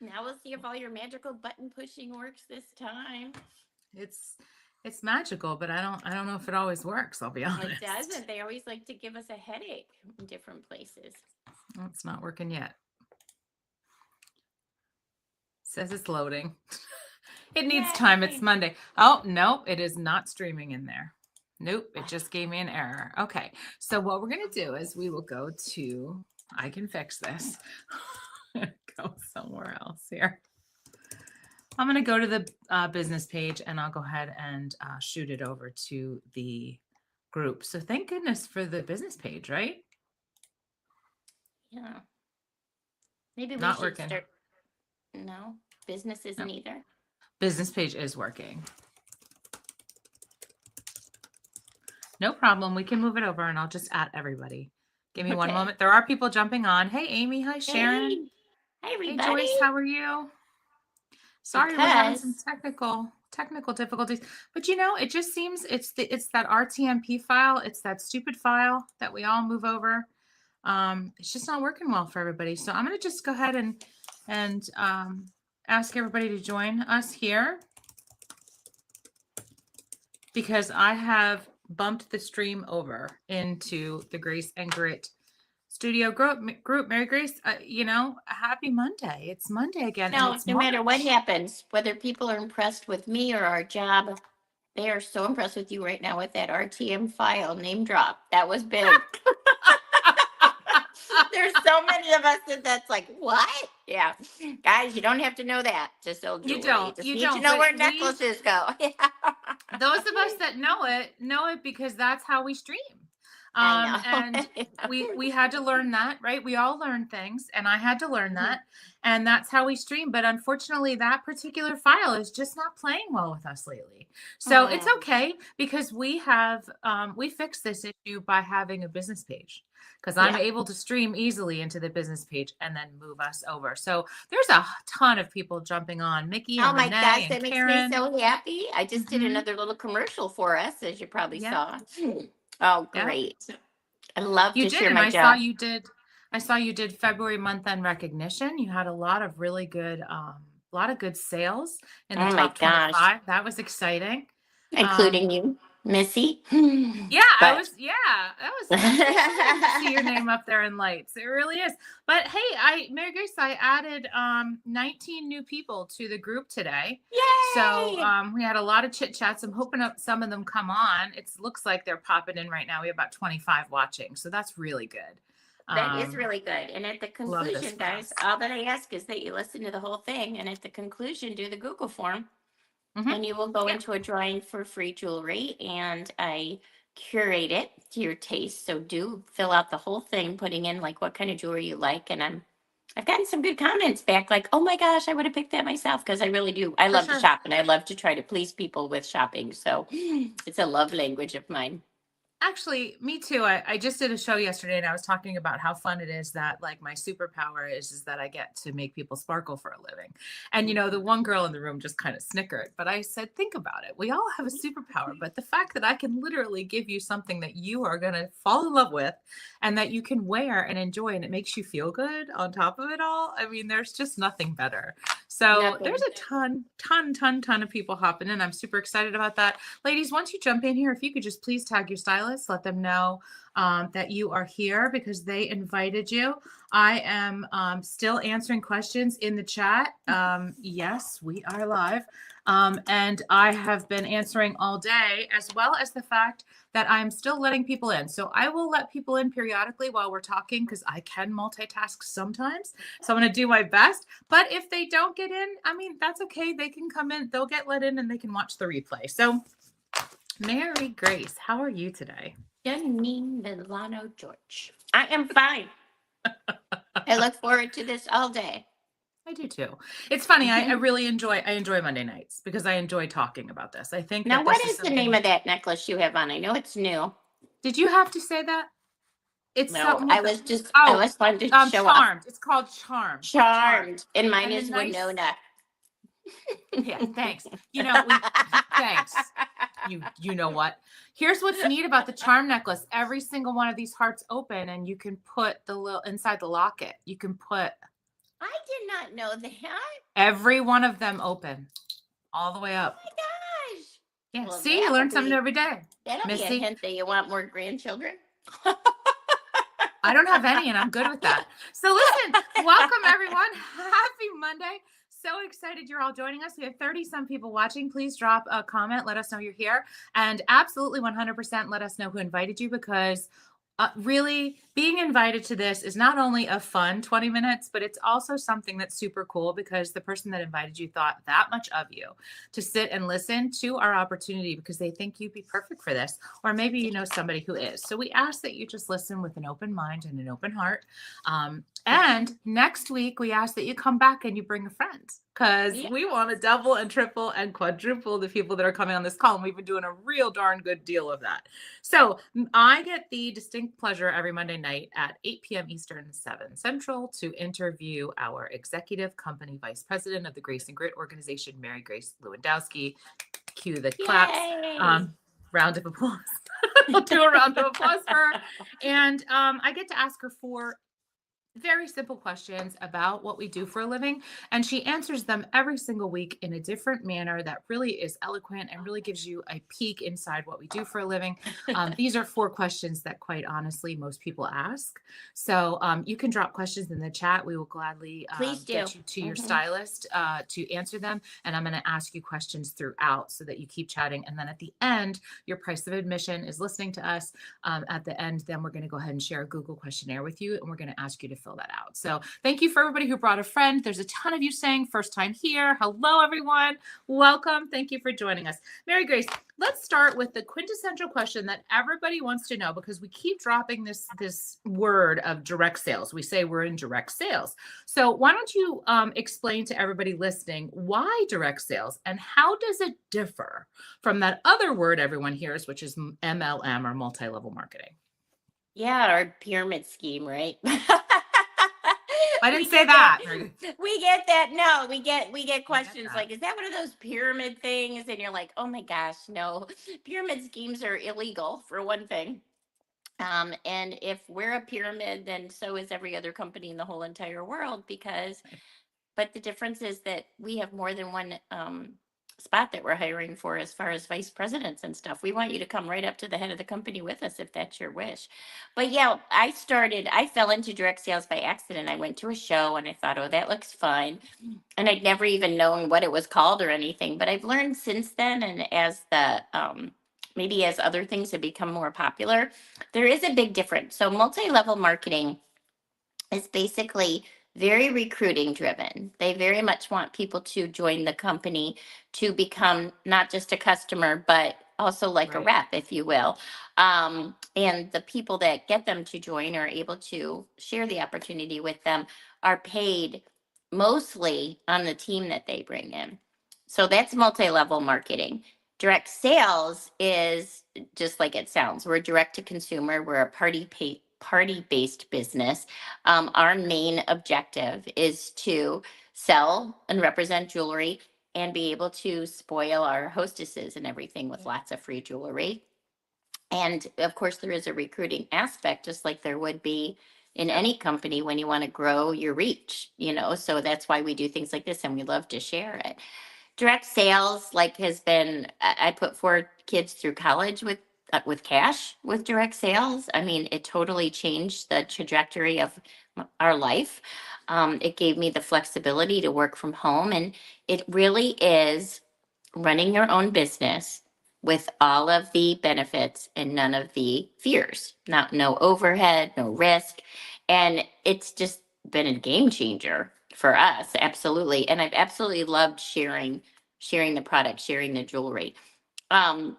Now we'll see if all your magical button pushing works this time. It's it's magical, but I don't know if it always works, I'll be Well, it honest. doesn't. They always like to give us a headache in different places. It's not working yet. Says it's loading. It needs time. It's Yay! Monday. Oh, no, it is not streaming in there. Nope, it just gave me an error. Okay, so what we're going to do is we will go to, I can fix this. Go somewhere else here. I'm going to go to the business page and I'll go ahead and shoot it over to the group. So thank goodness for the business page, right? Yeah. Maybe we Not should working. start. No, business isn't No. either. Business page is working. No problem. We can move it over and I'll just add everybody. Give me one Okay. moment. There are people jumping on. Hey, Amy. Hi, Sharon. Hey, hi Hey, everybody. Joyce. How are you? Sorry, we're having some Because technical difficulties. But it just seems it's that RTMP file. It's that stupid file that we all move over. It's just not working well for everybody. So I'm going to just go ahead and ask everybody to join us here because I have bumped the stream over into the Grace and Grit studio group. Mary Grace, happy Monday. It's Monday again and it's no matter what March. happens, whether people are impressed with me or our job, they are so impressed with you right now with that RTM file name drop. That was big. There's so many of us that's like, what? Yeah. Guys, you don't have to know that. Just sell jewelry. Just You need to don't, know but where necklaces go. those of us that know it because that's how we stream. I know. And we had to learn that, right? We all learn things, and I had to learn that, and that's how we stream. But unfortunately, that particular file is just not playing well with us lately. So it's okay because we fixed this issue by having a business page because I'm Yeah. able to stream easily into the business page and then move us over. So there's a ton of people jumping on, Mickey Oh and my gosh, Renee and that makes me Karen. so happy. I just did Hmm. another little commercial for us, as you probably Yeah, saw. Oh, yeah. great. I love You to did, share and my job. I saw you did February month end recognition. You had a lot of really good, sales in the Oh my top gosh. 25. That was exciting. Um, Including you, Missy. yeah, But that's exciting to see your name up there in lights. It really is. But hey, Mary Grace, I added 19 new people to the group today. So yay! we had a lot of chit chats. I'm hoping some of them come on. It looks like they're popping in right now. We have about 25 watching, so that's really good. That is really good. And at the Love this conclusion, for guys, us. all that I ask is that you listen to the whole thing. And at the conclusion, do the Google form. Hmm. And you will go Yeah, into a drawing for free jewelry. And I curate it to your taste. So do fill out the whole thing, putting in like what kind of jewelry you like. And I've gotten some good comments back, like, oh my gosh, I would have picked that myself because I really do. I for love to sure. shop and I love to try to please people with shopping. So it's a love language of mine. Actually, me too. I just did a show yesterday and I was talking about how fun it is that like my superpower is that I get to make people sparkle for a living. And the one girl in the room just kind of snickered, but I said, think about it. We all have a superpower, but the fact that I can literally give you something that you are going to fall in love with and that you can wear and enjoy and it makes you feel good on top of it all. I mean, there's just nothing better. So there's Nothing. a ton of people hopping in. I'm super excited about that. Ladies, once you jump in here, if you could just please tag your stylist, let them know that you are here because they invited you. I am still answering questions in the chat. Yes, we are live. And I have been answering all day, as well as the fact that I'm still letting people in. So I will let people in periodically while we're talking because I can multitask sometimes. So I'm going to do my best. But if they don't get in, I mean, that's okay. They can come in, they'll get let in and they can watch the replay. So Mary Grace, how are you today? Janine Milano George. I am fine. I look forward to this all day. I do too. It's funny. I really enjoy Monday nights because I enjoy talking about this. I think Now, that what this is is the name something. of that necklace you have on? I know it's new. Did you have to say that? It's No, something I with was just, I oh, was fun to show off. Charmed. It's called Charmed. Charmed. Charmed. And mine And the is nice, Winona. yeah, thanks. Thanks. You know what? Here's what's neat about the charm necklace. Every single one of these hearts open and you can put the little inside the locket. You can put I did not know that. Every one of them open all the way Oh up. my gosh. Yeah. Well, See, you learn something every day. that'll be a Missy, hint that you want more grandchildren. I don't have any and I'm good with that. So listen, welcome everyone. Happy Monday. So excited you're all joining us. We have 30 some people watching. Please drop a comment. Let us know you're here. And absolutely 100% let us know who invited you, because really being invited to this is not only a fun 20 minutes, but it's also something that's super cool because the person that invited you thought that much of you to sit and listen to our opportunity because they think you'd be perfect for this, or maybe you know somebody who is. So we ask that you just listen with an open mind and an open heart. And next week, we ask that you come back and you bring a friend, because we want to double and triple and quadruple the people that are coming on this call. And we've been doing a real darn good deal of that. So I get the distinct pleasure every Monday night at 8 p.m. Eastern, 7 Central, to interview our executive company vice president of the Grace and Grit organization, Mary Grace Lewandowski. Cue the claps. Round of applause. I'll do a round of applause for her. And I get to ask her 4 very simple questions about what we do for a living. And she answers them every single week in a different manner that really is eloquent and really gives you a peek inside what we do for a living. These are 4 questions that, quite honestly, most people ask. So you can drop questions in the chat. We will gladly get you to your stylist to answer them. And I'm going to ask you questions throughout so that you keep chatting. And then at the end, your price of admission is listening to us. At the end, then we're going to go ahead and share a Google questionnaire with you. And we're going to ask you to fill that out. So thank you for everybody who brought a friend. There's a ton of you saying first time here. Hello, everyone. Welcome. Thank you for joining us. Mary Grace, let's start with the quintessential question that everybody wants to know, because we keep dropping this word of direct sales. We say we're in direct sales. So why don't you explain to everybody listening why direct sales and how does it differ from that other word everyone hears, which is MLM, or multi-level marketing? Yeah, our pyramid scheme, right? I didn't say that. We get that. No, we get questions like, is that one of those pyramid things? And you're like, oh my gosh, no. Pyramid schemes are illegal, for one thing. And if we're a pyramid, then so is every other company in the whole entire world, but the difference is that we have more than one spot that we're hiring for as far as vice presidents and stuff. We want you to come right up to the head of the company with us if that's your wish. But yeah, I fell into direct sales by accident. I went to a show and I thought, oh, that looks fun. And I'd never even known what it was called or anything. But I've learned since then, and as maybe as other things have become more popular, there is a big difference. So multi-level marketing is basically very recruiting driven. They very much want people to join the company to become not just a customer, but also like a rep, if you will. And the people that get them to join are able to share the opportunity with them, are paid mostly on the team that they bring in. So that's multi-level marketing. Direct sales is just like it sounds. We're direct to consumer. We're a party-based business. Our main objective is to sell and represent jewelry and be able to spoil our hostesses and everything with lots of free jewelry. And of course, there is a recruiting aspect, just like there would be in any company when you want to grow your reach, so that's why we do things like this and we love to share it. Direct sales has been, I put 4 kids through college with cash with direct sales. I mean, it totally changed the trajectory of our life. It gave me the flexibility to work from home, and it really is running your own business with all of the benefits and none of the fears. No overhead, no risk, and it's just been a game changer for us. Absolutely. And I've absolutely loved sharing the product, sharing the jewelry. I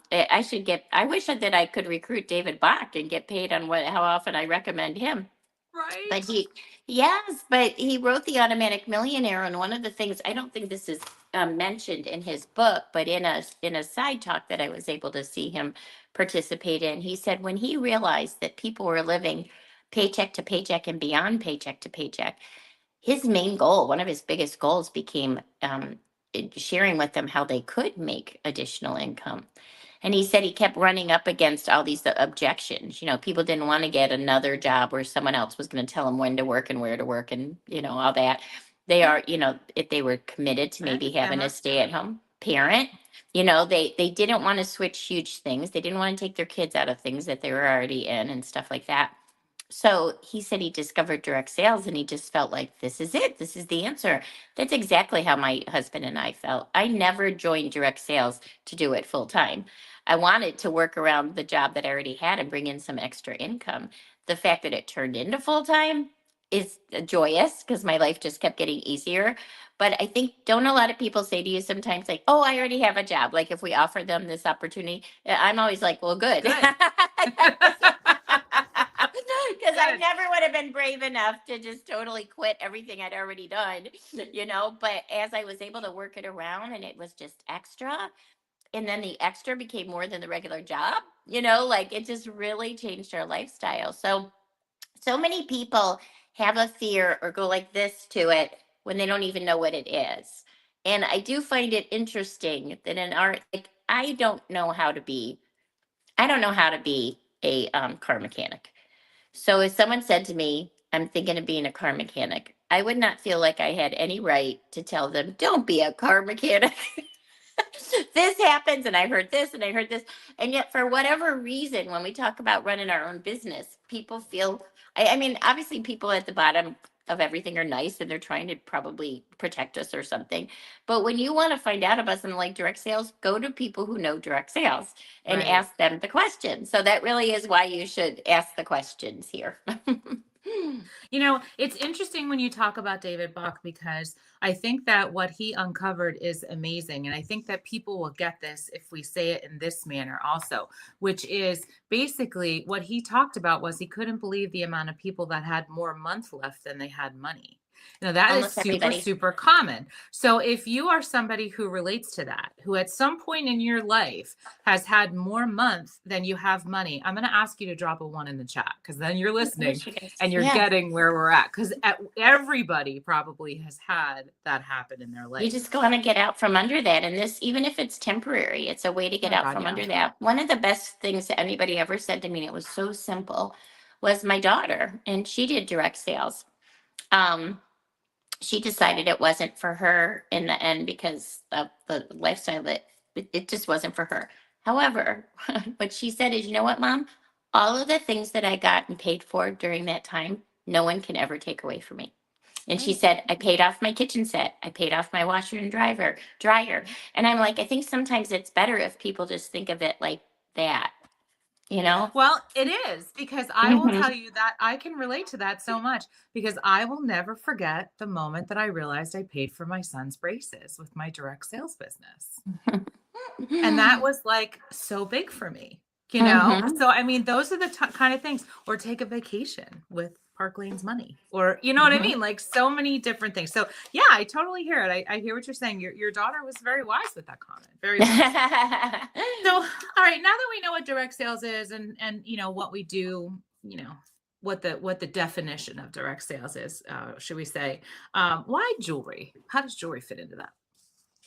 wish that I could recruit David Bach and get paid on how often I recommend him. Right. But he wrote The Automatic Millionaire. And one of the things, I don't think this is mentioned in his book, but in a side talk that I was able to see him participate in, he said when he realized that people were living paycheck to paycheck and beyond paycheck to paycheck, his main goal, one of his biggest goals, became sharing with them how they could make additional income. And he said he kept running up against all these objections. People didn't want to get another job where someone else was going to tell him when to work and where to work and, all that. They Yeah. are, if they were committed to maybe having a Uh-huh. stay-at-home parent, they didn't want to switch huge things. They didn't want to take their kids out of things that they were already in and stuff like that. So he said he discovered direct sales and he just felt like this is it. This is the answer. That's exactly how my husband and I felt. I never joined direct sales to do it full time. I wanted to work around the job that I already had and bring in some extra income. The fact that it turned into full time is joyous because my life just kept getting easier. But I think, don't a lot of people say to you sometimes, like, oh, I already have a job? Like, if we offer them this opportunity, I'm always like, well, good. Good. Because I Good. never would have been brave enough to just totally quit everything I'd already done, But as I was able to work it around and it was just extra, and then the extra became more than the regular job, like it just really changed our lifestyle. So many people have a fear or go like this to it when they don't even know what it is. And I do find it interesting that in our, like, I don't know how to be a car mechanic. So if someone said to me, I'm thinking of being a car mechanic, I would not feel like I had any right to tell them, don't be a car mechanic. This happens, and I heard this, and I heard this. And yet, for whatever reason, when we talk about running our own business, people feel, I mean, obviously, people at the bottom of everything are nice and they're trying to probably protect us or something. But when you want to find out about something like direct sales, go to people who know direct sales and Right. ask them the questions. So that really is why you should ask the questions here. It's interesting when you talk about David Bach because I think that what he uncovered is amazing. And I think that people will get this if we say it in this manner also, which is basically what he talked about was he couldn't believe the amount of people that had more month left than they had money. That is Almost super, everybody. super common. So if you are somebody who relates to that, who at some point in your life has had more month than you have money, I'm going to ask you to drop a one in the chat because then you're I listening wish you guys. and you're Yeah. getting where we're at because everybody probably has had that happen in their You life. just want to get out from under that. And this, even if it's temporary, it's a way to get Oh out God, from yeah. under that. One of the best things that anybody ever said to me, and it was so simple, was my daughter. And she did direct sales. Um, she decided it wasn't for her in the end because of the lifestyle that it just wasn't for her. However, what she said is, you know what, mom? All of the things that I got and paid for during that time, no one can ever take away from me. And she Right. said, I paid off my kitchen set. I paid off my washer and dryer. And I'm like, I think sometimes it's better if people just think of it like that, you know? Well, it is because I will Hmm. tell you that I can relate to that so much because I will never forget the moment that I realized I paid for my son's braces with my direct sales business. And that was like so big for me. Hmm. So, I mean, those are the kind of things, or take a vacation with Park Lane's money, or you know what I Hmm. mean? Like so many different things. So, yeah, I totally hear it. I hear what you're saying. Your daughter was very wise with that comment, very wise. So, all right, now that we know what direct sales is and what we do, what the definition of direct sales is, should we say? Why jewelry? How does jewelry fit into that?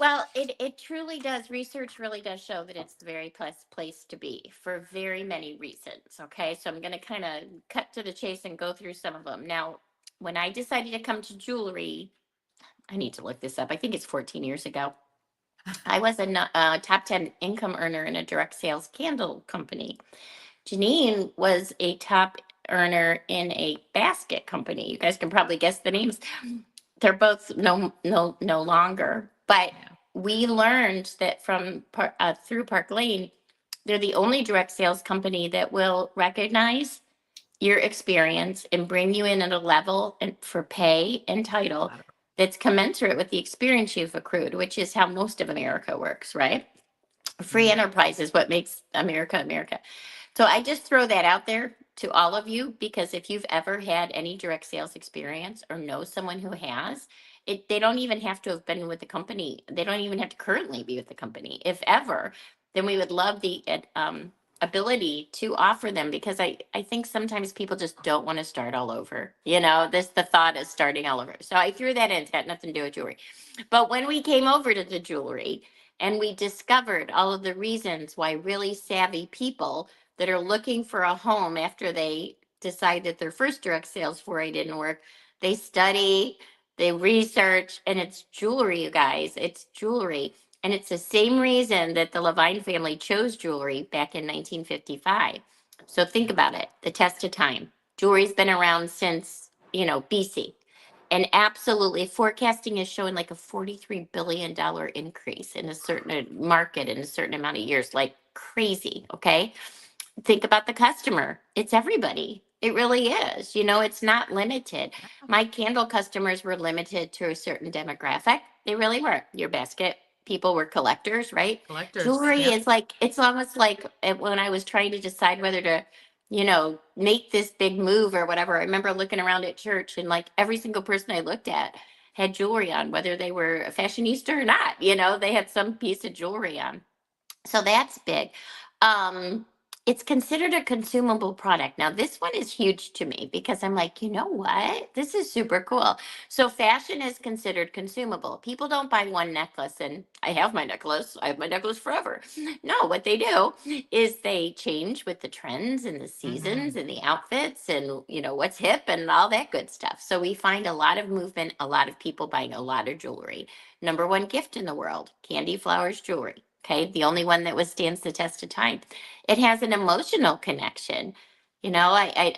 Well, it truly does. Research really does show that it's the very place to be for very many reasons. Okay, so I'm going to kind of cut to the chase and go through some of them. Now, when I decided to come to jewelry, I need to look this up. I think it's 14 years ago. I was a top 10 income earner in a direct sales candle company. Janine was a top earner in a basket company. You guys can probably guess the names. They're both no longer. But Yeah. we learned that through Park Lane, they're the only direct sales company that will recognize your experience and bring you in at a level and for pay and title Collateral. that's commensurate with the experience you've accrued, which is how most of America works, right? Free Mhm. enterprise is what makes America America. So I just throw that out there to all of you because if you've ever had any direct sales experience or know someone who has, they don't even have to have been with the company. They don't even have to currently be with the company. If ever, then we would love the ability to offer them because I think sometimes people just don't want to start all over. The thought is starting all over. So I threw that in. It's got nothing to do with jewelry. But when we came over to the jewelry and we discovered all of the reasons why really savvy people that are looking for a home after they decide that their first direct sales foray didn't work, they study, They research, and it's jewelry, you guys. It's jewelry. And it's the same reason that the Levine family chose jewelry back in 1955. So think about it, the test of time. Jewelry's been around since, BC. And absolutely, forecasting is showing like a $43 billion increase in a certain market in a certain amount of years, like crazy. Okay. Think about the customer. It's everybody. It really is. It's not limited. My candle customers were limited to a certain demographic. They really were. Your basket people were collectors, right? Collectors. Jewelry Yep. is like, it's almost like when I was trying to decide whether to, make this big move or whatever. I remember looking around at church and like every single person I looked at had jewelry on, whether they were a fashionista or not. They had some piece of jewelry on. So that's big. Um, it's considered a consumable product. Now, this one is huge to me because I'm like, you know what? This is super cool. So, fashion is considered consumable. People don't buy one necklace and I have my necklace. I have my necklace forever. No, what they do is they change with the trends and the seasons Hmm. and the outfits and, what's hip and all that good stuff. So, we find a lot of movement, a lot of people buying a lot of jewelry. Number one gift in the world, candy, flowers, jewelry. Okay, the only one that withstands the test of time. It has an emotional connection.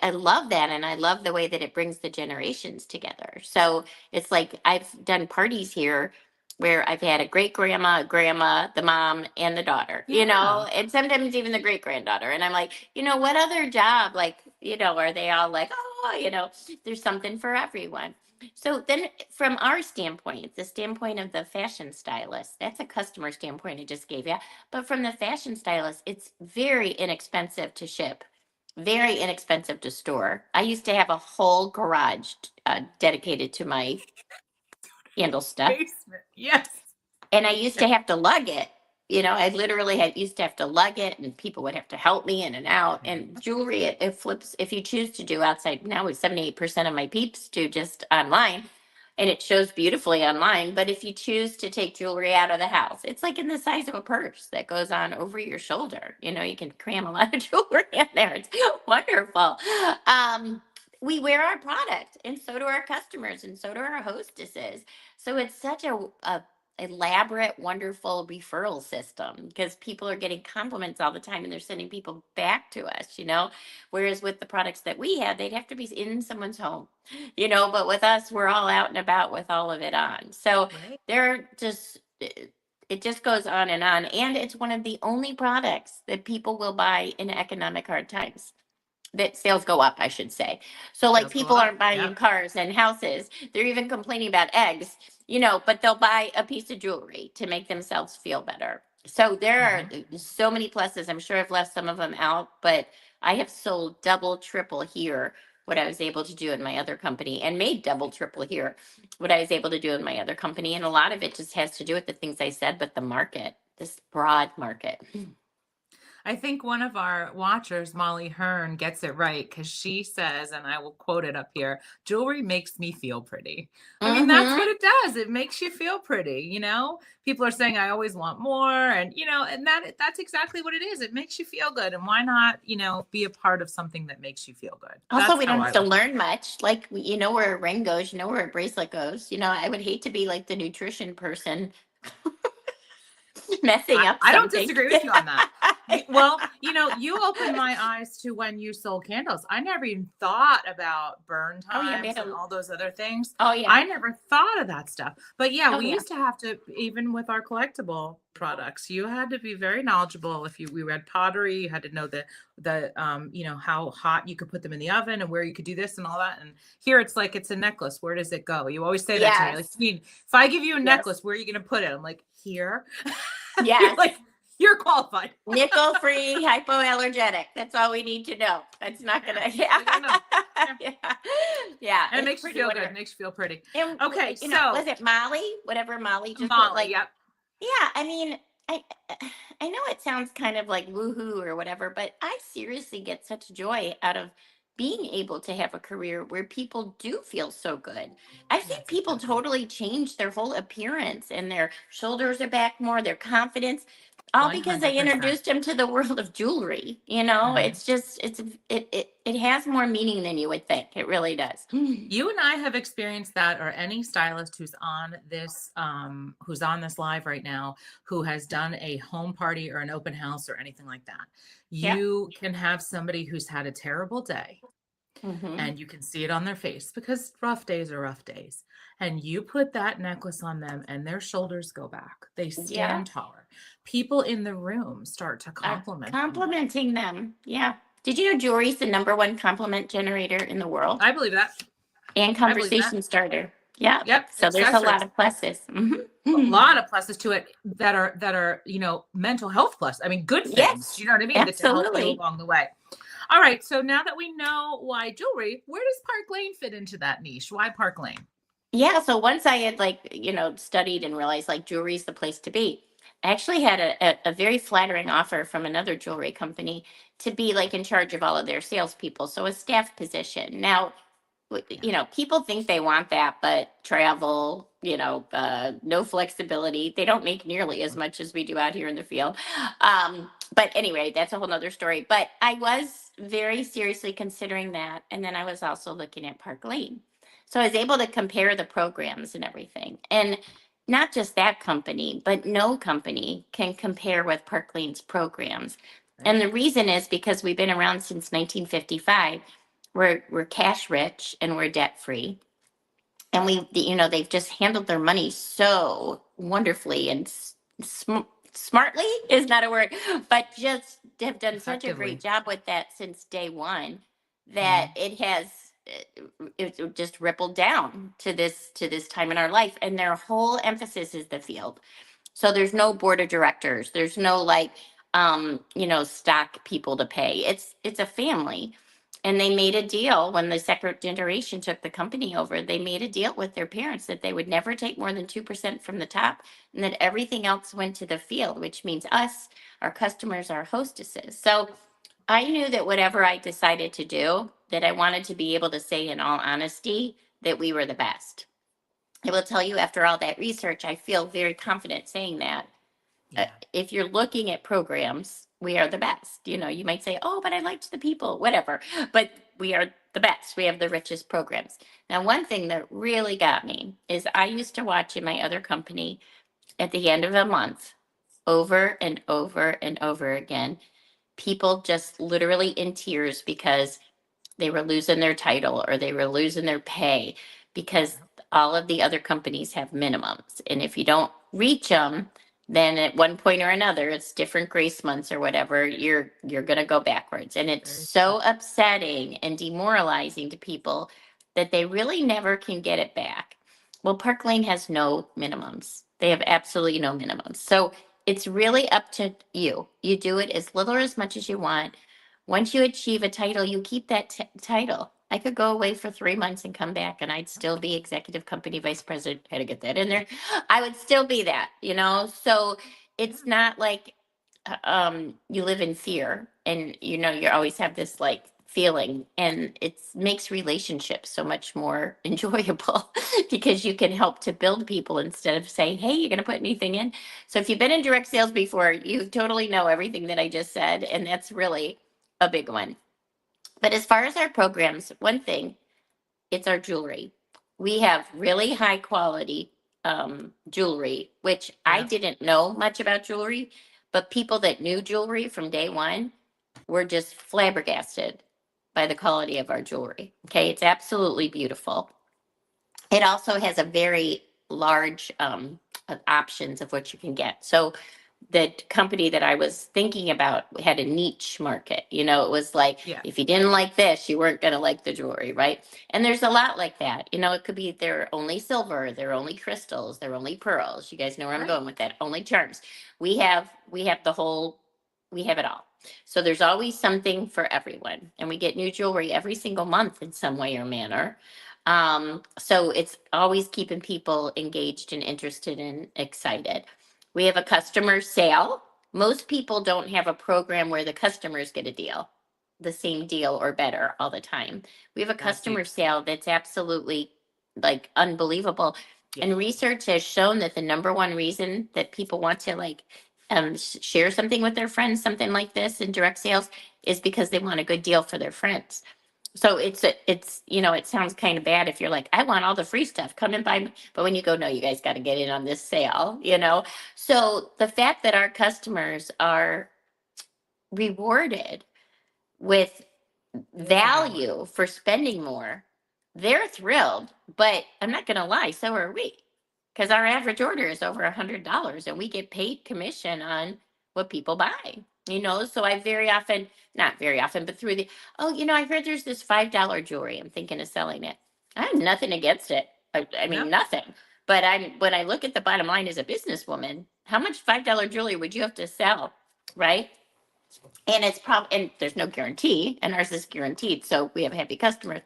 I love that, and I love the way that it brings the generations together. So it's like I've done parties here where I've had a great grandma, a grandma, the mom, and the daughter. Yeah. And sometimes even the great granddaughter. And I'm like, what other job, like, are they all like, oh, there's something for everyone. So then, from our standpoint, the standpoint of the fashion stylist, that's a customer standpoint I just gave you. But from the fashion stylist, it's very inexpensive to ship, very inexpensive to store. I used to have a whole garage dedicated to my candle stuff, Basement. Yes. and I used to have to lug it. I literally had used to have to lug it, and people would have to help me in and out. And jewelry, it flips if you choose to do outside. Now, with 78% of my peeps do just online, and it shows beautifully online. But if you choose to take jewelry out of the house, it's like in the size of a purse that goes on over your shoulder. You can cram a lot of jewelry in there. It's wonderful. We wear our product, and so do our customers, and so do our hostesses. So it's such a elaborate, wonderful referral system because people are getting compliments all the time and they're sending people back to us. Whereas with the products that we have, they'd have to be in someone's home. But with us, we're all out and about with all of it on. So Right. they're just, it just goes on and on. And it's one of the only products that people will buy in economic hard times, that sales go up, I should say. So like Sales go people up. aren't buying Yep. cars and houses. They're even complaining about eggs, but they'll buy a piece of jewelry to make themselves feel better. So there are Hmm. so many pluses. I'm sure I've left some of them out, but I have sold double, triple here what I was able to do in my other company and made double, triple here what I was able to do in my other company. And a lot of it just has to do with the things I said, but the market, this broad market. I think one of our watchers, Molly Hearn, gets it right because she says, and I will quote it up here, jewelry makes me feel pretty. I mean, that's Mm-hmm. what it does. It makes you feel pretty. People are saying I always want more, and that's exactly what it is. It makes you feel good. And why not, be a part of something that makes you feel good? Also, That's we how don't have I to look at learn much. Like, where a ring goes, where a bracelet goes. I would hate to be like the nutrition person it. messing up I don't something. disagree with you on that. Well, you opened my eyes to when you sold candles. I never even thought about burn Oh yeah, times and all those other things. oh yeah, I never thought of that stuff. But yeah, oh we yeah, used to have to, even with our collectible products, you had to be very knowledgeable. If we read pottery, you had to know how hot you could put them in the oven and where you could do this and all that. And here it's like it's a necklace. Where does it go? You always say that to me. Like, yes, if I give you a yes, necklace, where are you gonna put it? I'm like, here. You're yes. like, you're qualified. Nickel free, hypoallergenic. That's all we need to know. That's not Yeah, gonna. that's all you gotta know. Yeah. Yeah, yeah. And it It's makes you pretty feel good. It wonderful. makes you feel pretty. And Okay, was so it Molly? Whatever Molly just put, Molly, like. yep. Yeah, I mean, I I know it sounds kind of like woohoo or whatever, but I seriously get such joy out of being able to have a career where people do feel so good. I've seen That's people exactly. totally change their whole appearance and their shoulders are back more, their confidence. All because I 100%. introduced him to the world of jewelry. You know, Mhm. it's just it has more meaning than you would think. It really does. You and I have experienced that, or any stylist who's on this live right now, who has done a home party or an open house or anything like that. Yeah. You can have somebody who's had a terrible day, Hmm. and you can see it on their face, because rough days are rough days. And you put that necklace on them and their shoulders go back. They Yeah. stand taller. People in the room start to Are compliment them more. complimenting them. Yeah. Did you know jewelry is the number one compliment generator in the world I believe that. and I believe that. conversation starter? Yeah. Yep, So there's a lot accessories. of pluses. A Hmm. lot of pluses to it that are mental health plus. I mean, good things. Do Yes, you know what I mean? That to help you absolutely. along the way. All right. So now that we know why jewelry, where does Park Lane fit into that niche? Why Park Lane? Yeah. So once I had studied and realized like jewelry is the place to be, I actually had a very flattering offer from another jewelry company to be like in charge of all of their salespeople. So a staff position. Now, Yeah. people think they want that, but travel, no flexibility. They don't make nearly as much as we do out here in the field. But anyway, that's a whole nother story. But I was very seriously considering that. And then I was also looking at Park Lane. So I was able to compare the programs and everything. And not just that company, but no company can compare with Park Lane's programs. And Right. the reason is because we've been around since 1955. We're cash rich and we're debt free, and they've just handled their money so wonderfully and smartly is not a word, but just have done such a great Effectively. job with that since day one that Mhm. it has it just rippled down to this time in our life, and their whole emphasis is the field. So there's no board of directors. There's no stock people to pay. It's a family. And they made a deal when the second generation took the company over. They made a deal with their parents that they would never take more than 2% from the top, and that everything else went to the field, which means us, our customers, our hostesses. So I knew that whatever I decided to do, that I wanted to be able to say in all honesty that we were the best. I will tell you, after all that research, I feel very confident saying that. Yeah. If you're looking at programs, we are the best. You might say, oh, but I liked the people, whatever. But we are the best. We have the richest programs. Now, one thing that really got me is I used to watch in my other company at the end of a month, over and over and over again, people just literally in tears because they were losing their title or they were losing their pay because all of the other companies have minimums. And if you don't reach them, then at one point or another, it's different grace months or whatever, you're going to go backwards. And it's Very true. so upsetting and demoralizing to people that they really never can get it back. Well, Park Lane has no minimums. They have absolutely no minimums. So it's really up to you. You do it as little or as much as you want. Once you achieve a title, you keep that title. I could go away for 3 months and come back, and I'd still be executive company vice president. Had to get that in there. I would still be that. So it's not like you live in fear, and you always have this like feeling, and it makes relationships so much more enjoyable because you can help to build people instead of saying, hey, you're going to put anything in. So if you've been in direct sales before, you totally know everything that I just said, and that's really a big one. But as far as our programs, one thing, it's our jewelry. We have really high quality jewelry, which I Yeah. didn't know much about jewelry, but people that knew jewelry from day one were just flabbergasted by the quality of our jewelry. Okay, it's absolutely beautiful. It also has a very large options of what you can get. So the company that I was thinking about had a niche market. It was like Yeah. if you didn't like this, you weren't going to like the jewelry, right? And there's a lot like that. It could be they're only silver, they're only crystals, they're only pearls. You guys know where I'm Right. going with that. Only charms. We have the whole. We have it all. So there's always something for everyone, and we get new jewelry every single month in some way or manner. So it's always keeping people engaged and interested and excited. We have a customer sale. Most people don't have a program where the customers get a deal, the same deal or better all the time. We have a That's customer deep. sale that's absolutely like unbelievable. Yeah. And research has shown that the number one reason that people want to like share something with their friends, something like this in direct sales, is because they want a good deal for their friends. So it's it sounds kind of bad if you're like, I want all the free stuff, come and buy. But when you go, no, you guys got to get in on this sale. So the fact that our customers are rewarded with value for spending more, they're thrilled. But I'm not going to lie, so are we, because our average order is over $100, and we get paid commission on what people buy. So I very often, not very often, but through the, oh, I heard there's this $5 jewelry. I'm thinking of selling it. I have nothing against it. I No, mean, nothing. But when I look at the bottom line as a businesswoman, how much $5 jewelry would you have to sell, right? And it's probably, and there's no guarantee, and ours is guaranteed, so we have happy customers.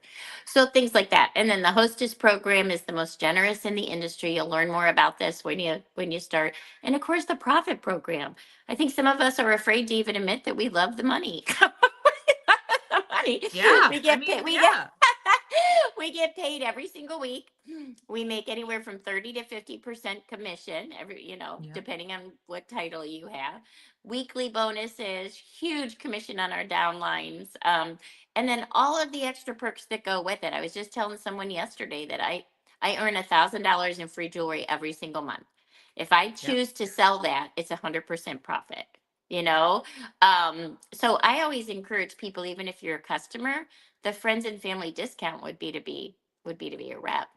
So things like that. And then the hostess program is the most generous in the industry. You'll learn more about this when you start. And of course, the profit program. I think some of us are afraid to even admit that we love the money. The money. yeah, We I get mean, paid. yeah, We get paid every single week. We make anywhere from 30 to 50% commission yeah, depending on what title you have. Weekly bonuses, huge commission on our downlines. And then all of the extra perks that go with it. I was just telling someone yesterday that I earn $1,000 in free jewelry every single month. If I yeah, choose to sell that, it's 100% profit. You know, so I always encourage people, even if you're a customer, the friends and family discount would be to be a rep.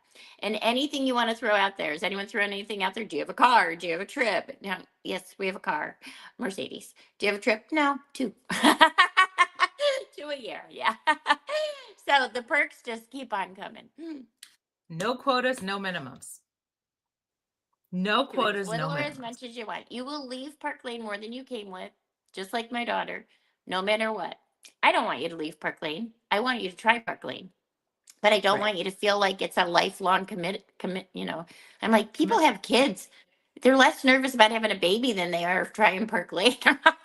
And anything you want to throw out there, is anyone throwing anything out there? Do you have a car? Do you have a trip? No. Yes, we have a car, Mercedes. Do you have a trip? No, two. Two a year. Yeah. So the perks just keep on coming. no quotas, no minimums. No Do as quotas, no little or as minimums. much as you want. You will leave Park Lane more than you came with, just like my daughter, no matter what. I don't want you to leave Park Lane. I want you to try Park Lane. But I don't Right. want you to feel like it's a lifelong commit. I'm like, people Commitment. have kids. They're less nervous about having a baby than they are of trying Park Lane. I'm like,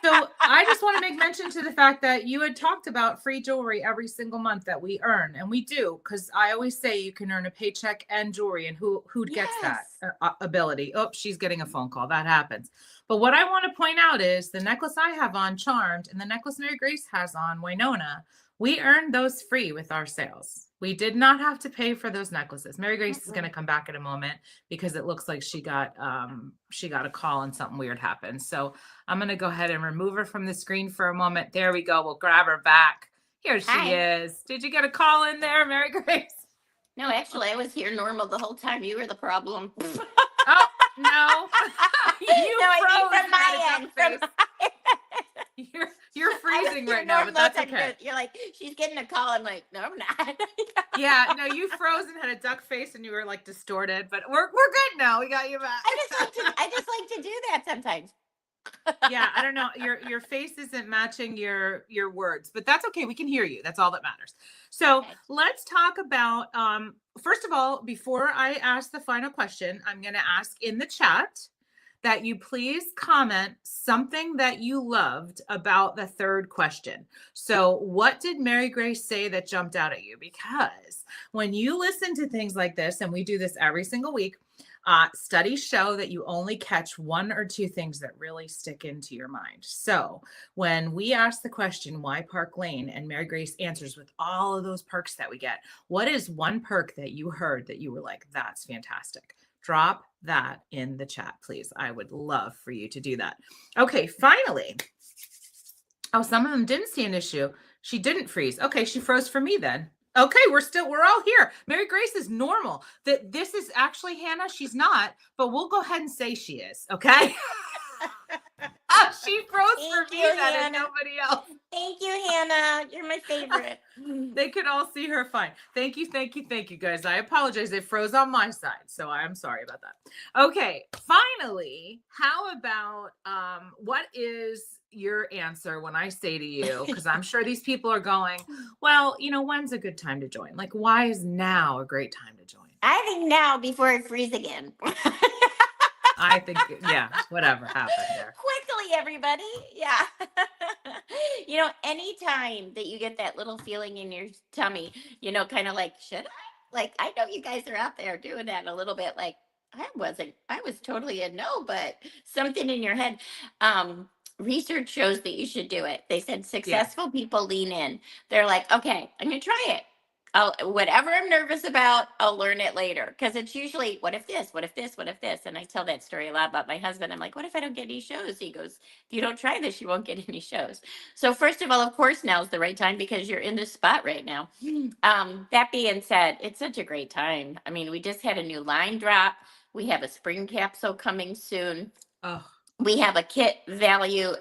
So I just want to make mention to the fact that you had talked about free jewelry every single month that we earn, and we do, because I always say you can earn a paycheck and jewelry, and who gets that yes. ability? Oh, she's getting a phone call. That happens. But what I want to point out is the necklace I have on, Charmed, and the necklace Mary Grace has on, Winona. We earned those free with our sales. We did not have to pay for those necklaces. Mary Grace is going to Mm-mm. come back in a moment because it looks like she got a call and something weird happened. So I'm going to go ahead and remove her from the screen for a moment. There we go. We'll grab her back. Here she Hi. is. Did you get a call in there, Mary Grace? No, actually, I was here normal the whole time. You were the problem. No, Oh, no. You I mean froze from and had a my duck end. From face. my You're I was freezing here right now, normal but the whole that's time. okay. You're like, she's getting a call. I'm like, no, I'm not. Yeah, no, you froze and had a duck face and you were like distorted, but we're good now. We got you back. I just like to do that sometimes. Yeah, I don't know. Your face isn't matching your words, but that's okay. We can hear you. That's all that matters. So Okay. let's talk about first of all, before I ask the final question, I'm gonna ask in the chat that you please comment something that you loved about the third question. So, what did Mary Grace say that jumped out at you? Because when you listen to things like this, and we do this every single week, studies show that you only catch one or two things that really stick into your mind. So, when we ask the question, why Park Lane, and Mary Grace answers with all of those perks that we get, what is one perk that you heard that you were like, that's fantastic? Drop that in the chat, please. I would love for you to do that. Okay, finally. Oh, some of them didn't see an issue. She didn't freeze. Okay, she froze for me then. Okay, we're all here. Mary Grace is normal. That this is actually Hannah. She's not, but we'll go ahead and say she is. Okay. She froze Thank for you, me then and Hannah. nobody else. Thank you, Hannah. You're my favorite. They could all see her fine. Thank you, guys. I apologize. It froze on my side, so I'm sorry about that. Okay, finally, how about what is your answer when I say to you, because I'm sure these people are going, well, when's a good time to join? Like, why is now a great time to join? I think now before I freeze again. I think, yeah, whatever happened there. Quickly, everybody. Yeah. Anytime that you get that little feeling in your tummy, kind of like, should I? Like, I know you guys are out there doing that a little bit like, I was totally a no, but something in your head. Um, Research shows that you should do it. They said Yeah. successful people lean in. They're like, okay, I'm gonna try it. Whatever I'm nervous about, I'll learn it later. Because it's usually, what if this? What if this? What if this? And I tell that story a lot about my husband. I'm like, what if I don't get any shows? He goes, if you don't try this, you won't get any shows. So first of all, of course, now's the right time because you're in this spot right now. That being said, it's such a great time. I mean, we just had a new line drop. We have a spring capsule coming soon. Oh, We have a kit value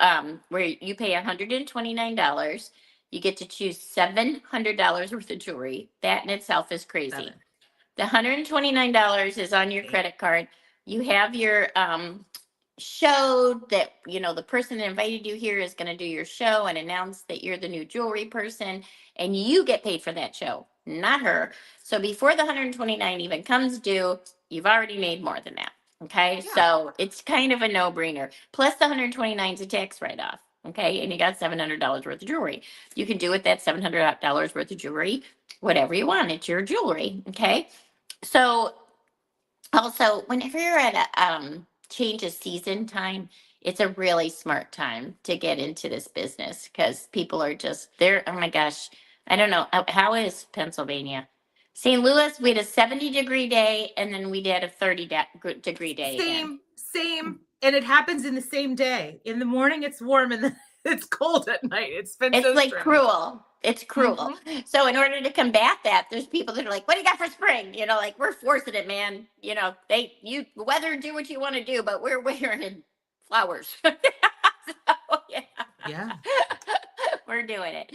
where you pay $129. You get to choose $700 worth of jewelry. That in itself is crazy. 7. The $129 is on your 8. credit card. You have your show that, the person that invited you here is going to do your show and announce that you're the new jewelry person, and you get paid for that show, not her. So before the 129 even comes due, you've already made more than that. Okay. Yeah. So it's kind of a no brainer. Plus the 129 is a tax write off. Okay. And you got $700 worth of jewelry. You can do with that $700 worth of jewelry whatever you want. It's your jewelry. Okay. So also, whenever you're at a change of season time, it's a really smart time to get into this business because people are just there. Oh my gosh. I don't know. How is Pennsylvania? St. Louis, we had a 70-degree day and then we did a 30-degree day again. Same. And it happens in the same day. In the morning, it's warm and then it's cold at night. It's been It's so like strange. cruel. It's cruel. Mhm. So in order to combat that, there's people that are like, "What do you got for spring?" Like we're forcing it, man. You weather do what you want to do, but we're wearing in flowers. So, yeah, Yeah, we're doing it.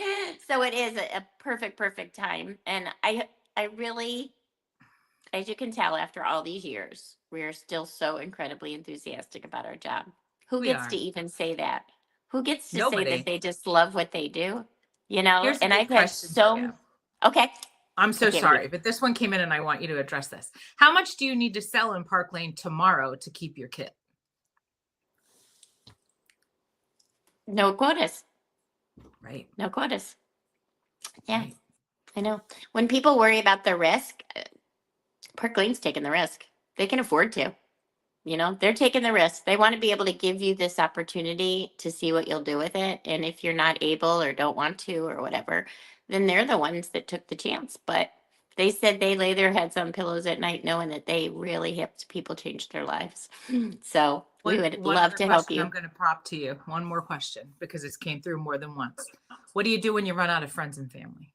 So it is a perfect time, and I really, as you can tell, after all these years, we are still so incredibly enthusiastic about our job. Who we gets to are. even say that? Who gets to say that Nobody. they just love what they do? Here's a And good I've had question for you. okay, I'm I so can't wait. sorry, but this one came in and I want you to address this. How much do you need to sell in Park Lane tomorrow to keep your kit? No quotas. Right, No quotas. Yeah, right. I know. When people worry about the risk, Park Lane's taking the risk. They can afford to. They're taking the risk. They want to be able to give you this opportunity to see what you'll do with it. And if you're not able or don't want to or whatever, then they're the ones that took the chance. But they said they lay their heads on pillows at night knowing that they really helped people change their lives. So we would One love other to help question I'm you. going to prop to you. One more question because it's came through more than once. What do you do when you run out of friends and family?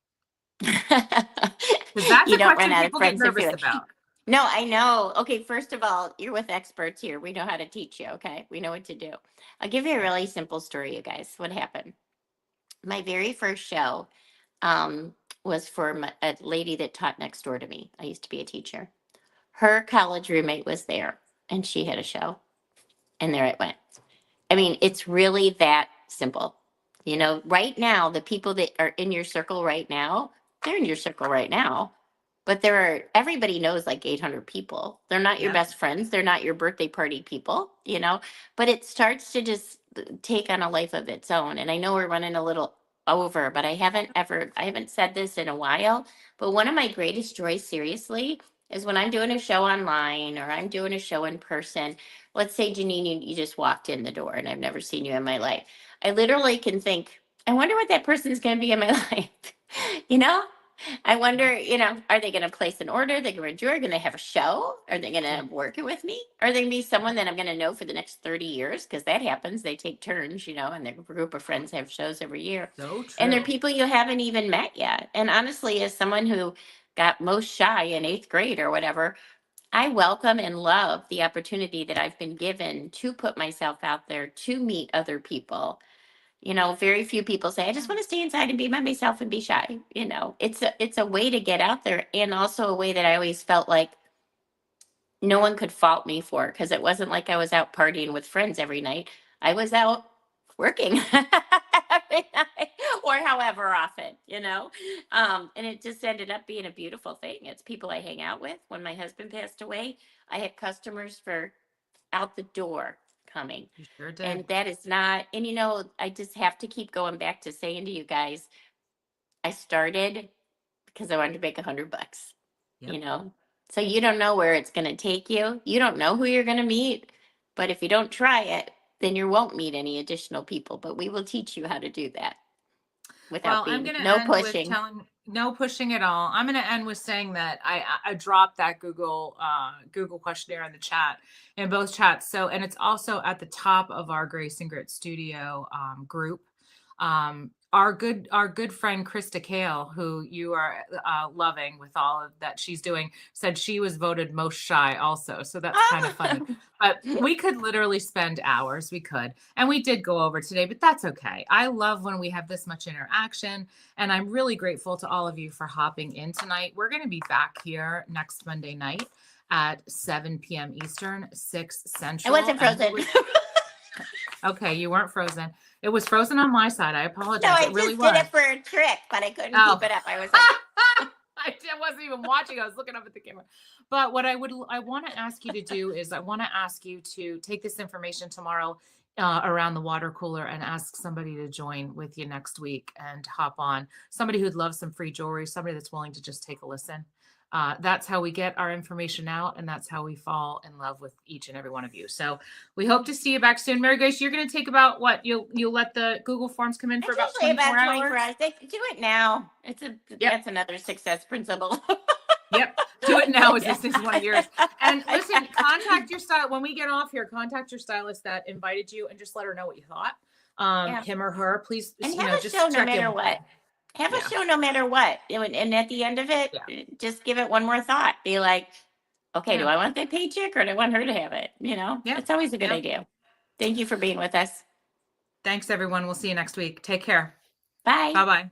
Because that's You a don't run question out of people get friends if nervous you're about. no, I know. Okay, first of all, you're with experts here. We know how to teach you. Okay, we know what to do. I'll give you a Right. really simple story, you guys. What happened? My very first show was for a lady that taught next door to me. I used to be a teacher. Her college roommate was there, and she had a show, and there it went. I mean, it's really that simple. Right now, the people that are in your circle right now, they're in your circle right now. But everybody knows like 800 people. They're not your Yep. best friends. They're not your birthday party people. But it starts to just take on a life of its own. And I know we're running a little over, but I haven't said this in a while. But one of my greatest joys, seriously, is when I'm doing a show online or I'm doing a show in person. Let's say, Janine, you just walked in the door and I've never seen you in my life. I literally can think, I wonder what that person's going to be in my life. you know? I wonder, are they going to place an order? Are they going to do? Are they going to have a show? Are they going Yep. to work it with me? Are they going to be someone that I'm going to know for the next 30 years? Because that happens. They take turns, and their group of friends have shows every year. So And they're true. people you haven't even met yet. And honestly, as someone who got most shy in eighth grade or whatever, I welcome and love the opportunity that I've been given to put myself out there to meet other people. Very few people say, I just want to stay inside and be by myself and be shy. It's a way to get out there, and also a way that I always felt like no one could fault me for, because it wasn't like I was out partying with friends every night. I was out working every night, or however often. And it just ended up being a beautiful thing. It's people I hang out with. When my husband passed away, I had customers for out the door coming. You sure And did. that is not, and I just have to keep going back to saying to you guys, I started because I wanted to make $100, you Yep. know, So you don't know where it's going to take you. You don't know who you're going to meet. But if you don't try it, then you won't meet any additional people. But we will teach you how to do that without Well, I'm being going to no end with pushing. telling no pushing at all. I'm going to end with saying that I dropped that Google questionnaire in the chat, in both chats. So, and it's also at the top of our Grace and Grit Studio group. Our good friend Krista Kale, who you are loving with all of that she's doing, said she was voted most shy also. So that's kind of funny. But we could literally spend hours. We could. And we did go over today, but that's okay. I love when we have this much interaction. And I'm really grateful to all of you for hopping in tonight. We're going to be back here next Monday night at 7 p.m. Eastern, 6 I Central. wasn't frozen. Okay, you weren't frozen. It was frozen on my side. I apologize. No, I It really just was. did it for a trick, but I couldn't Oh. keep it up. I was like, I wasn't even watching. I was looking up at the camera. But what I want to ask you to do is I want to ask you to take this information tomorrow around the water cooler and ask somebody to join with you next week and hop on. Somebody who'd love some free jewelry, somebody that's willing to just take a listen. That's how we get our information out, and that's how we fall in love with each and every one of you. So we hope to see you back soon. Mary Grace, you're going to take about what? You'll let the Google Forms come in for about usually 24 about 24 hours? hours. They do it now. That's another success principle. Yep. Do it now as this is one of yours. And listen, contact your stylist when we get off here. Contact your stylist that invited you and just let her know what you thought. Him or her, please. And you have know, a just show no check matter in. what. Have a Yeah. show no matter what. And at the end of it, Yeah. just give it one more thought. Be like, okay, do Yeah. I want that paycheck or do I want her to have it? Yeah. It's always a good Yeah. idea. Thank you for being with us. Thanks, everyone. We'll see you next week. Take care. Bye. Bye-bye.